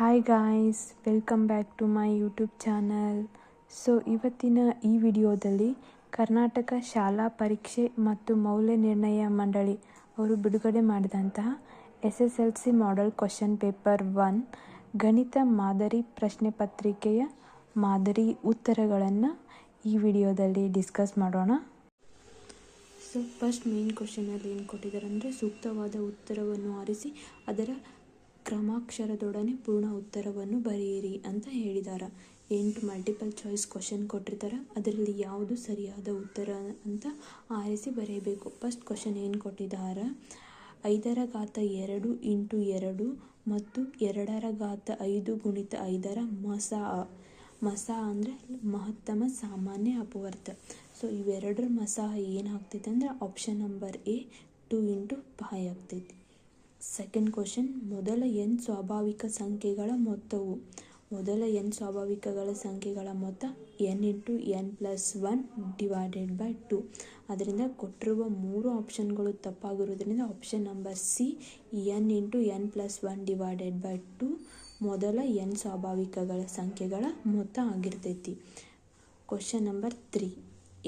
Hi guys, welcome back to my YouTube channel. So ಇವತ್ತಿನ ಈ ವಿಡಿಯೋದಲ್ಲಿ ಕರ್ನಾಟಕ ಶಾಲಾ ಪರೀಕ್ಷೆ ಮತ್ತು ಮೌಲ್ಯ ನಿರ್ಣಯ ಮಂಡಳಿ ಅವರು ಬಿಡುಗಡೆ ಮಾಡಿದಂತಹ SSLC ಮಾಡೆಲ್ ಕ್ವಶನ್ ಪೇಪರ್ 1 ಗಣಿತ ಮಾದರಿ ಪ್ರಶ್ನೆ ಪತ್ರಿಕೆಯ ಮಾದರಿ ಉತ್ತರಗಳನ್ನು ಈ ವಿಡಿಯೋದಲ್ಲಿ ಡಿಸ್ಕಸ್ ಮಾಡೋಣ. ಸೊ ಫಸ್ಟ್ ಮೇನ್ ಕ್ವಶನಲ್ಲಿ ಏನು ಕೊಟ್ಟಿದ್ದಾರೆ ಅಂದರೆ, ಸೂಕ್ತವಾದ ಉತ್ತರವನ್ನು ಆರಿಸಿ ಅದರ ಕ್ರಮಾಕ್ಷರದೊಡನೆ ಪೂರ್ಣ ಉತ್ತರವನ್ನು ಬರೆಯಿರಿ ಅಂತ ಹೇಳಿದ್ದಾರೆ. 8 ಮಲ್ಟಿಪಲ್ ಚಾಯ್ಸ್ ಕ್ವಶನ್ ಕೊಟ್ಟಿರ್ತಾರೆ, ಅದರಲ್ಲಿ ಯಾವುದು ಸರಿಯಾದ ಉತ್ತರ ಅಂತ ಆರಿಸಿ ಬರೆಯಬೇಕು. ಫಸ್ಟ್ ಕ್ವಶನ್ ಏನು ಕೊಟ್ಟಿದ್ದಾರೆ, 5 ರ ಘಾತ 2 ಇಂಟು 2 ಮತ್ತು 2 ರ ಘಾತ 5 ಗುಣಿತ 5 ರ ಮಸಾ ಅಂದರೆ ಮಹತ್ತಮ ಸಾಮಾನ್ಯ ಅಪವರ್ತ. ಸೊ ಇವೆರಡರ ಮಸಾಹ ಏನಾಗ್ತೈತೆ ಅಂದರೆ option number A 2 into pi ಆಗ್ತೈತಿ. ಸೆಕೆಂಡ್ ಕ್ವಶನ್, ಮೊದಲ n ಸ್ವಾಭಾವಿಕ ಸಂಖ್ಯೆಗಳ ಮೊತ್ತವು. ಮೊದಲ n ಸ್ವಾಭಾವಿಕಗಳ ಸಂಖ್ಯೆಗಳ ಮೊತ್ತ n into n+1 divided by 2. ಅದರಿಂದ ಕೊಟ್ಟಿರುವ 3 ಆಪ್ಷನ್ಗಳು ತಪ್ಪಾಗಿರೋದ್ರಿಂದ option number C n into n+1 divided by 2 ಮೊದಲ n ಸ್ವಾಭಾವಿಕಗಳ ಸಂಖ್ಯೆಗಳ ಮೊತ್ತ ಆಗಿರ್ತೈತಿ. Question number 3,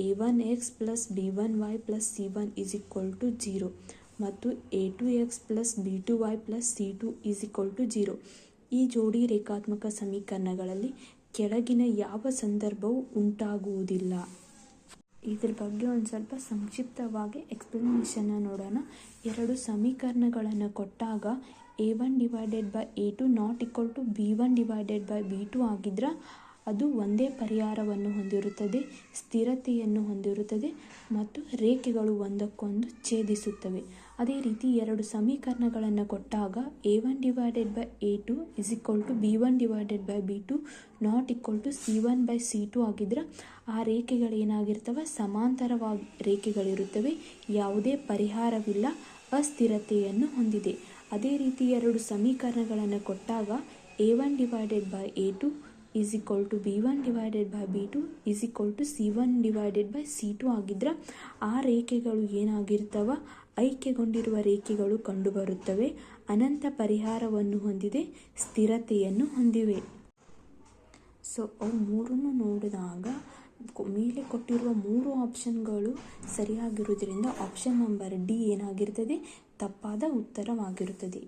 a1x plus b1y plus c1 is equal to 0 ಮತ್ತು a2x plus b2y plus c2 is equal to 0. ಈ ಜೋಡಿ ರೇಖಾತ್ಮಕ ಸಮೀಕರಣಗಳಲ್ಲಿ ಕೆಳಗಿನ ಯಾವ ಸಂದರ್ಭವು ಉಂಟಾಗುವುದಿಲ್ಲ? ಇದ್ರ ಬಗ್ಗೆ ಒಂದು ಸ್ವಲ್ಪ ಸಂಕ್ಷಿಪ್ತವಾಗಿ ಎಕ್ಸ್ಪ್ಲನೇಷನ್ ನೋಡೋಣ. ಎರಡು ಸಮೀಕರಣಗಳನ್ನು ಕೊಟ್ಟಾಗ a1 divided by a2 not equal to b1 divided by b2 ಆಗಿದ್ರೆ ಅದು ಒಂದೇ ಪರಿಹಾರವನ್ನು ಹೊಂದಿರುತ್ತದೆ, ಸ್ಥಿರತೆಯನ್ನು ಹೊಂದಿರುತ್ತದೆ ಮತ್ತು ರೇಖೆಗಳು ಒಂದಕ್ಕೊಂದು ಛೇದಿಸುತ್ತವೆ. ಅದೇ ರೀತಿ ಎರಡು ಸಮೀಕರಣಗಳನ್ನು ಕೊಟ್ಟಾಗ a1 divided by a2 is equal to b1 divided by b2 not equal to c1 by c2 ಆಗಿದ್ರೆ ಆ ರೇಖೆಗಳೇನಾಗಿರ್ತವೆ, ಸಮಾಂತರವಾಗಿ ರೇಖೆಗಳಿರುತ್ತವೆ, ಯಾವುದೇ ಪರಿಹಾರವಿಲ್ಲ, ಅಸ್ಥಿರತೆಯನ್ನು ಹೊಂದಿದೆ. ಅದೇ ರೀತಿ ಎರಡು ಸಮೀಕರಣಗಳನ್ನು ಕೊಟ್ಟಾಗ a1 divided by a2 is equal to b1 divided by b2 is equal to c1 divided by c2 ಆಗಿದ್ರೆ ಆ ರೇಖೆಗಳು ಏನಾಗಿರ್ತವ, ಐಕ್ಯಗೊಂಡಿರುವ ರೇಖೆಗಳು ಕಂಡುಬರುತ್ತವೆ, ಅನಂತ ಪರಿಹಾರವನ್ನು ಹೊಂದಿದೆ, ಸ್ಥಿರತೆಯನ್ನು ಹೊಂದಿವೆ. ಸೊ ಅವು ಮೂರನ್ನು ನೋಡಿದಾಗ ಮೇಲೆ ಕೊಟ್ಟಿರುವ 3 ಆಪ್ಷನ್ಗಳು ಸರಿಯಾಗಿರುವುದರಿಂದ ಆಪ್ಷನ್ ನಂಬರ್ ಡಿ ಏನಾಗಿರ್ತದೆ, ತಪ್ಪಾದ ಉತ್ತರವಾಗಿರುತ್ತದೆ.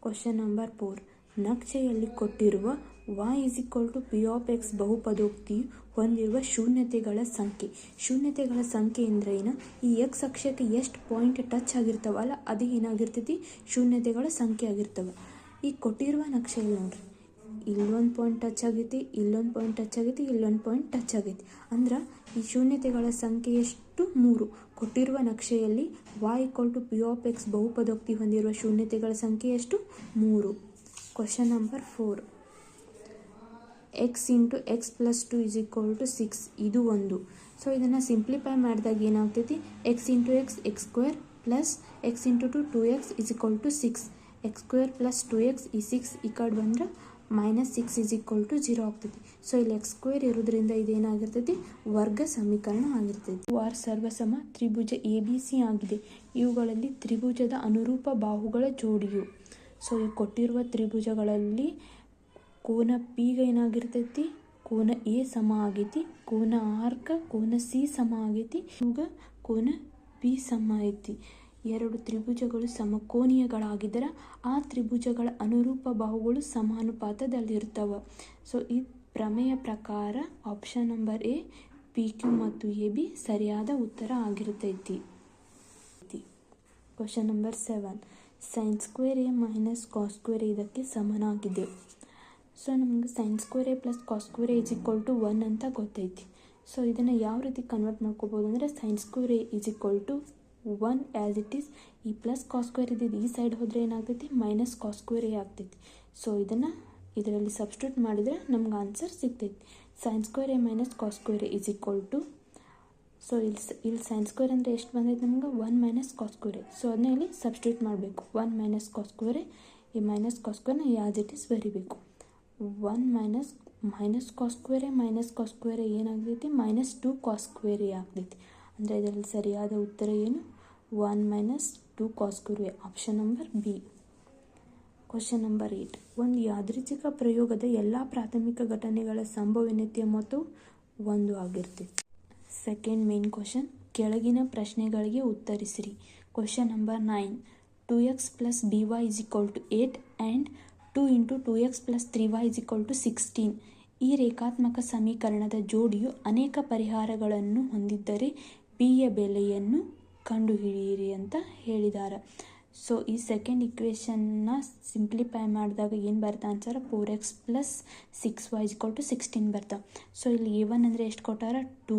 ಕ್ವಶನ್ ನಂಬರ್ 4, ನಕ್ಷೆಯಲ್ಲಿ ಕೊಟ್ಟಿರುವ y is equal to P of X ಬಹುಪದೋಕ್ತಿಯು ಹೊಂದಿರುವ ಶೂನ್ಯತೆಗಳ ಸಂಖ್ಯೆ. ಶೂನ್ಯತೆಗಳ ಸಂಖ್ಯೆ ಅಂದ್ರೆ ಏನು, ಈ ಎಕ್ಸ್ ಅಕ್ಷಕ್ಕೆ ಎಷ್ಟು ಪಾಯಿಂಟ್ ಟಚ್ ಆಗಿರ್ತಾವಲ್ಲ ಅದೇ ಏನಾಗಿರ್ತೈತಿ, ಶೂನ್ಯತೆಗಳ ಸಂಖ್ಯೆ ಆಗಿರ್ತವೆ. ಈ ಕೊಟ್ಟಿರುವ ನಕ್ಷೆಯಲ್ಲಿ ನೋಡ್ರಿ, ಇಲ್ಲೊಂದು ಪಾಯಿಂಟ್ ಟಚ್ ಆಗೈತಿ, ಇಲ್ಲೊಂದು ಪಾಯಿಂಟ್ ಟಚ್ ಆಗೈತಿ, ಇಲ್ಲೊಂದು ಪಾಯಿಂಟ್ ಟಚ್ ಆಗೈತಿ. ಅಂದ್ರೆ ಈ ಶೂನ್ಯತೆಗಳ ಸಂಖ್ಯೆ ಎಷ್ಟು, 3. ಕೊಟ್ಟಿರುವ ನಕ್ಷೆಯಲ್ಲಿ y equal to P of X ಬಹುಪದೋಕ್ತಿ ಹೊಂದಿರುವ ಶೂನ್ಯತೆಗಳ ಸಂಖ್ಯೆ ಎಷ್ಟು, 3. Question number 4, x into X plus 2 is equal to 6 ಇದು ಒಂದು. ಸೊ ಇದನ್ನು ಸಿಂಪ್ಲಿಫೈ ಮಾಡಿದಾಗ ಏನಾಗ್ತೈತಿ, X into X X square plus X into 2x is equal to 6. X square plus 2x ಈ 6 ಈ ಕಡೆ ಬಂದ್ರೆ -6 ಇಸ್ ಈಕ್ವಲ್ ಟು 0 ಆಗ್ತೈತಿ. ಸೊ ಇಲ್ಲಿ ಎಕ್ಸ್ ಸ್ಕ್ವೇರ್ ಇರೋದ್ರಿಂದ ಇದೇನಾಗಿರ್ತೈತಿ, ವರ್ಗ ಸಮೀಕರಣ ಆಗಿರ್ತೈತಿ. ಆರ್ ಸರ್ವಸಮ ತ್ರಿಭುಜ ABC ಆಗಿದೆ. ಇವುಗಳಲ್ಲಿ ತ್ರಿಭುಜದ ಅನುರೂಪ ಬಾಹುಗಳ ಜೋಡಿಯು. ಸೊ ಈ ಕೊಟ್ಟಿರುವ ತ್ರಿಭುಜಗಳಲ್ಲಿ ಕೋನ ಪಿಗೆ ಏನಾಗಿರ್ತೈತಿ, ಕೋನ ಎ ಸಮ ಆಗೈತಿ, ಕೋನ ಆರ್ಕ ಕೋನ ಸಿ ಸಮ ಆಗೈತಿ, ಇವಾಗ ಕೋನ ಪಿ ಸಮ ಐತಿ. ಎರಡು ತ್ರಿಭುಜಗಳು ಸಮಕೋನೀಯಗಳಾಗಿದ್ದರೆ ಆ ತ್ರಿಭುಜಗಳ ಅನುರೂಪ ಬಾಹುಗಳು ಸಮಾನುಪಾತದಲ್ಲಿರ್ತವೆ. ಸೊ ಈ ಪ್ರಮೇಯ ಪ್ರಕಾರ ಆಪ್ಷನ್ ನಂಬರ್ ಎ PQ ಮತ್ತು AB ಸರಿಯಾದ ಉತ್ತರ ಆಗಿರ್ತೈತಿ. Question number 7, sin square A minus cos square ಇದಕ್ಕೆ ಸಮನಾಗಿದೆ. ಸೊ ನಮಗೆ sin square A plus cos square A is equal to 1 ಅಂತ ಗೊತ್ತೈತಿ. ಸೊ ಇದನ್ನು ಯಾವ ರೀತಿ ಕನ್ವರ್ಟ್ ಮಾಡ್ಕೋಬೋದು ಅಂದರೆ, sin square A is equal to 1 as it is. ಈ ಪ್ಲಸ್ ಕಾಸ್ ಸ್ಕ್ವೇರ್ ಇದ್ದಿದ್ದು ಈ ಸೈಡ್ ಹೋದರೆ ಏನಾಗ್ತೈತಿ, ಮೈನಸ್ ಕಾಸ್ ಸ್ಕ್ವೇರ್ ಎ ಆಗ್ತೈತಿ. ಸೊ ಇದನ್ನು ಇದರಲ್ಲಿ ಸಬ್ಸ್ಟಿಟ್ಯೂಟ್ ಮಾಡಿದರೆ ನಮ್ಗೆ ಆನ್ಸರ್ ಸಿಗ್ತೈತಿ. sin square A minus cos square A is equal to, so ಇಲ್ಲಿ sin ಸ್ಕ್ವೇರ್ ಅಂದರೆ ಎಷ್ಟು ಬಂದೈತೆ ನಮ್ಗೆ, 1 minus cos square A. So ಅದನ್ನ ಇಲ್ಲಿ ಸಬ್ಸ್ಟಿಟ್ಯೂಟ್ ಮಾಡಬೇಕು. 1 ಮೈನಸ್ ಕಾಸ್ ಸ್ಕ್ವೇರ್ ಎ, ಈ minus cos ಸ್ಕ್ವೇರ್ನ as it is ಬರಿಬೇಕು. 1 ಮೈನಸ್ ಕಾಸ್ ಸ್ಕ್ವೇರ್ ಎ ಏನಾಗ್ತೈತಿ, -2 ಕಾಸ್ ಸ್ಕ್ವೇರ್ ಎ ಆಗ್ತೈತಿ. ಅಂದರೆ ಇದರಲ್ಲಿ ಸರಿಯಾದ ಉತ್ತರ ಏನು, 1 - 2 cos square A, option number B. Question number 8. ಒಂದು ಯಾದೃಚ್ಛಿಕ ಪ್ರಯೋಗದ ಎಲ್ಲ ಪ್ರಾಥಮಿಕ ಘಟನೆಗಳ ಸಂಭವನೀಯತೆಯ ಮೊತ್ತವು 1 ಆಗಿರ್ತೈತಿ. ಸೆಕೆಂಡ್ ಮೇನ್ ಕ್ವಶನ್, ಕೆಳಗಿನ ಪ್ರಶ್ನೆಗಳಿಗೆ ಉತ್ತರಿಸಿರಿ. Question number 9. 2x + by = 8 and 2 × 2x + 3y = 16. ಈ ರೇಖಾತ್ಮಕ ಸಮೀಕರಣದ ಜೋಡಿಯು ಅನೇಕ ಪರಿಹಾರಗಳನ್ನು ಹೊಂದಿದ್ದರೆ b ಯ ಬೆಲೆಯನ್ನು ಕಂಡುಹಿಡಿಯಿರಿ ಅಂತ ಹೇಳಿದ್ದಾರೆ. ಸೊ ಈ ಸೆಕೆಂಡ್ ಇಕ್ವೇಷನ್ನ ಸಿಂಪ್ಲಿಫೈ ಮಾಡಿದಾಗ ಏನು ಬರ್ತಾ ಆನ್ಸರ್ 4x + 6y = 16 ಬರ್ತಾ. ಸೊ ಇಲ್ಲಿ a1 ಅಂದರೆ ಎಷ್ಟು ಕೊಟ್ಟಾರ 2,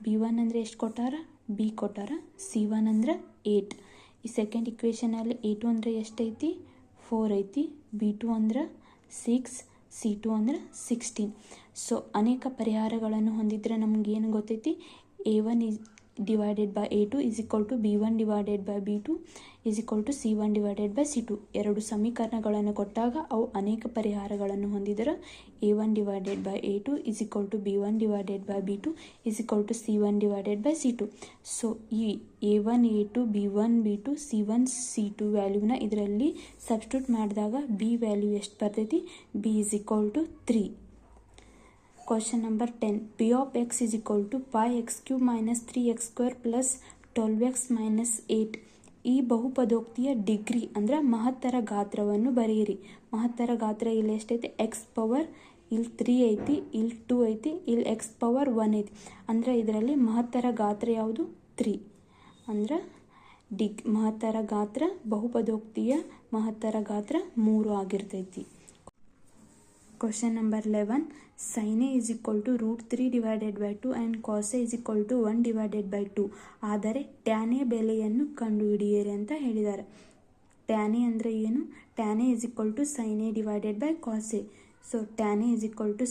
b1 ಅಂದರೆ ಎಷ್ಟು ಕೊಟ್ಟಾರ b ಕೊಟ್ಟಾರ, c1 ಅಂದ್ರೆ 8. ಈ ಸೆಕೆಂಡ್ ಇಕ್ವೇಷನಲ್ಲಿ a2 ಅಂದರೆ ಎಷ್ಟೈತಿ 4 ಐತಿ, b2 ಅಂದ್ರೆ 6, c2 ಅಂದ್ರೆ 16. ಸೊ ಅನೇಕ ಪರಿಹಾರಗಳನ್ನು ಹೊಂದಿದ್ರೆ ನಮ್ಗೆ ಏನು ಗೊತ್ತೈತಿ, a1 divided by a2 = b1 divided by b2 = c1 divided by c2. ಎರಡು ಸಮೀಕರಣಗಳನ್ನು ಕೊಟ್ಟಾಗ ಅವು ಅನೇಕ ಪರಿಹಾರಗಳನ್ನು ಹೊಂದಿದರೆ a1 divided by a2 = b1 divided by b2 = c1 divided by c2. So ಈ a1 a2 b1 b2 c1 c2 ವ್ಯಾಲ್ಯೂನ ಇದರಲ್ಲಿ substitute ಮಾಡಿದಾಗ b ವ್ಯಾಲ್ಯೂ ಎಷ್ಟು ಬರ್ತೈತಿ, b = 3. Question number 10. p of x = 5x³ - 3x² + 12x - 8. ಈ ಬಹುಪದೋಕ್ತಿಯ degree ಅಂದ್ರೆ ಮಹತ್ತರ ಗಾತ್ರವನ್ನು ಬರೆಯಿರಿ. ಮಹತ್ತರ ಗಾತ್ರ ಇಲ್ಲಿ ಎಷ್ಟೈತಿ, x ಪವರ್ ಇಲ್ಲಿ 3 ಐತಿ, ಇಲ್ಲಿ 2 ಐತಿ, ಇಲ್ಲಿ x ಪವರ್ 1 ಐತಿ. ಅಂದ್ರೆ ಇದರಲ್ಲಿ ಮಹತ್ತರ ಗಾತ್ರ ಯಾವುದು 3. ಅಂದ್ರೆ ಮಹತ್ತರ ಗಾತ್ರ ಬಹುಪದೋಕ್ತಿಯ ಮಹತ್ತರ ಗಾತ್ರ 3 ಆಗಿರ್ತೈತಿ. Question number 11. sin a = √3/2 and cos a = 1/2. ಆದರೆ tan a ಬೆಲೆಯನ್ನು ಕಂಡುಹಿಡಿಯಿರಿ ಅಂತ ಹೇಳಿದ್ದಾರೆ. tan a ಅಂದರೆ ಏನು, tan a = sin a / cos a. So tan a =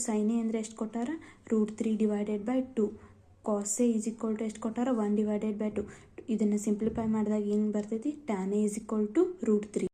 sin a ಅಂದರೆ ಎಷ್ಟು ಕೊಟ್ಟಾರ √3/2, cos a = ಎಷ್ಟು ಕೊಟ್ಟಾರ 1/2. ಇದನ್ನು ಸಿಂಪ್ಲಿಫೈ ಮಾಡಿದಾಗ ಏನು ಬರ್ತೈತಿ, tan a = √3.